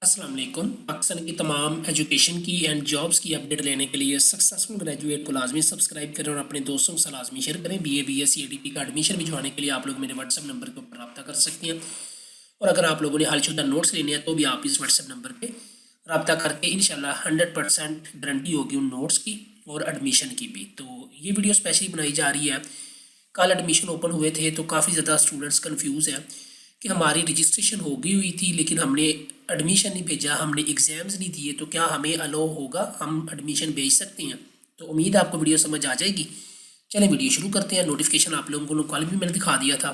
अस्सलाम वालेकुम। पाकिस्तान की तमाम एजुकेशन की एंड जॉब्स की अपडेट लेने के लिए सक्सेसफुल ग्रेजुएट को लाजमी सब्सक्राइब करें और अपने दोस्तों के साथ लाजमी शेयर करें। BA BS CADP का एडमिशन भिजवाने के लिए आप लोग मेरे व्हाट्सएप नंबर के ऊपर रब्ता कर सकते हैं और अगर आप लोगों ने हालशुदा नोट्स लेने हैं तो भी आप इस व्हाट्सएप नंबर पर रब्ता करके इंशाल्लाह 100% गारंटी होगी उन नोट्स की और एडमिशन की भी। तो ये वीडियो स्पेशली बनाई जा रही है, कल एडमिशन ओपन हुए थे तो काफ़ी ज़्यादा स्टूडेंट्स कन्फ्यूज़ हैं कि हमारी रजिस्ट्रेशन हो गई हुई थी लेकिन हमने एडमिशन नहीं भेजा, हमने एग्ज़ाम्स नहीं दिए, तो क्या हमें अलो होगा, हम एडमिशन भेज सकते हैं? तो उम्मीद है आपको वीडियो समझ आ जाएगी। चलें वीडियो शुरू करते हैं। नोटिफिकेशन आप लोगों को कल भी मैंने दिखा दिया था।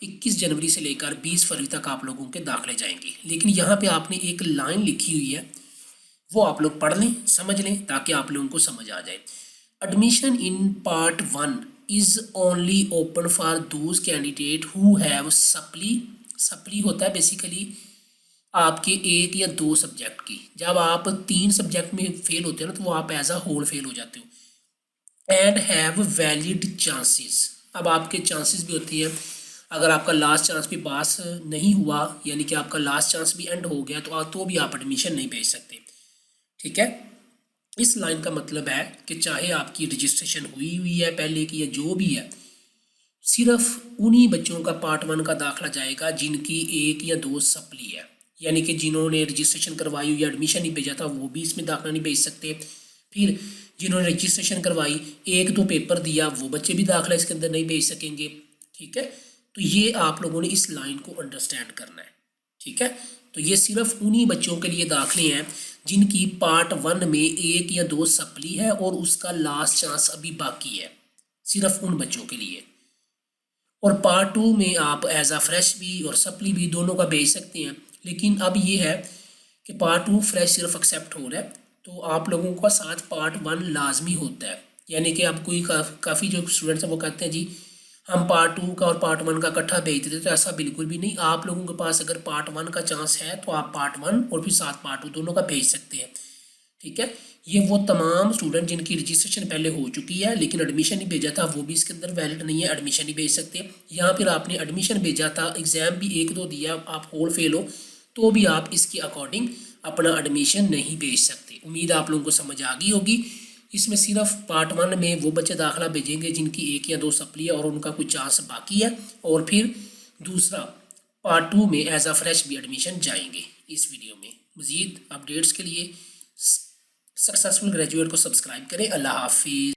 21 जनवरी से लेकर 20 फरवरी तक आप लोगों के दाखिले जाएंगे, लेकिन यहाँ पे आपने एक लाइन लिखी हुई है, वो आप लोग पढ़ लें, समझ लें ताकि आप लोगों को समझ आ जाए। Admission in part 1 is only open for those candidate who have supply. Supply होता है बेसिकली आपके एक या दो सब्जेक्ट की। जब आप 3 सब्जेक्ट में फेल होते हो ना तो वो आप एज अ होल फेल हो जाते हो। And have valid chances. अब आपके चांसेस भी होती है, अगर आपका लास्ट चांस भी पास नहीं हुआ यानी कि आपका लास्ट चांस भी एंड हो गया तो भी आप एडमिशन नहीं भेज सकते। ठीक है, इस लाइन का मतलब है कि चाहे आपकी रजिस्ट्रेशन हुई हुई है पहले की या जो भी है, सिर्फ उन्हीं बच्चों का पार्ट 1 का दाखिला जाएगा जिनकी एक या दो सप्ली है, यानी कि जिन्होंने रजिस्ट्रेशन करवाई या एडमिशन नहीं भेजा था वो भी इसमें दाखिला नहीं भेज सकते। फिर जिन्होंने रजिस्ट्रेशन करवाई, एक दो पेपर दिया, वो बच्चे भी दाखिला इसके अंदर नहीं भेज सकेंगे। ठीक है, तो ये आप लोगों ने इस लाइन को अंडरस्टैंड करना है। ठीक है, तो ये सिर्फ उन्हीं बच्चों के लिए दाखिले हैं जिनकी पार्ट 1 में एक या दो सप्ली है और उसका लास्ट चांस अभी बाकी है, सिर्फ उन बच्चों के लिए। और पार्ट 2 में आप एज आ फ्रेश भी और सप्ली भी दोनों का भेज सकते हैं, लेकिन अब ये है कि पार्ट 2 फ्रेश सिर्फ एक्सेप्ट हो रहा है, तो आप लोगों का साथ पार्ट 1 लाजमी होता है। यानी कि अब कोई काफ़ी जो स्टूडेंट्स हैं वो कहते हैं जी हम पार्ट 2 का और पार्ट 1 का इकट्ठा भेज देते, तो ऐसा बिल्कुल भी नहीं। आप लोगों के पास अगर पार्ट 1 का चांस है तो आप पार्ट 1 और फिर साथ पार्ट 2 दोनों का भेज सकते हैं। ठीक है, ये वो तमाम स्टूडेंट जिनकी रजिस्ट्रेशन पहले हो चुकी है लेकिन एडमिशन नहीं भेजा था वो भी इसके अंदर वैलिड नहीं है, एडमिशन नहीं भेज सकते। या फिर आपने एडमिशन भेजा था, एग्ज़ाम भी एक दो दिया, आप होल फेल हो, तो भी आप इसके अकॉर्डिंग अपना एडमिशन नहीं भेज सकते। उम्मीद आप लोगों को समझ आ गई होगी। इसमें सिर्फ पार्ट 1 में वो बच्चे दाखिला भेजेंगे जिनकी एक या दो सप्ली है और उनका कोई चांस बाकी है, और फिर दूसरा पार्ट 2 में एज आ फ्रेश भी एडमिशन जाएंगे। इस वीडियो में मज़ीद अपडेट्स के लिए सक्सेसफुल ग्रेजुएट को सब्सक्राइब करें। अल्लाह हाफिज़।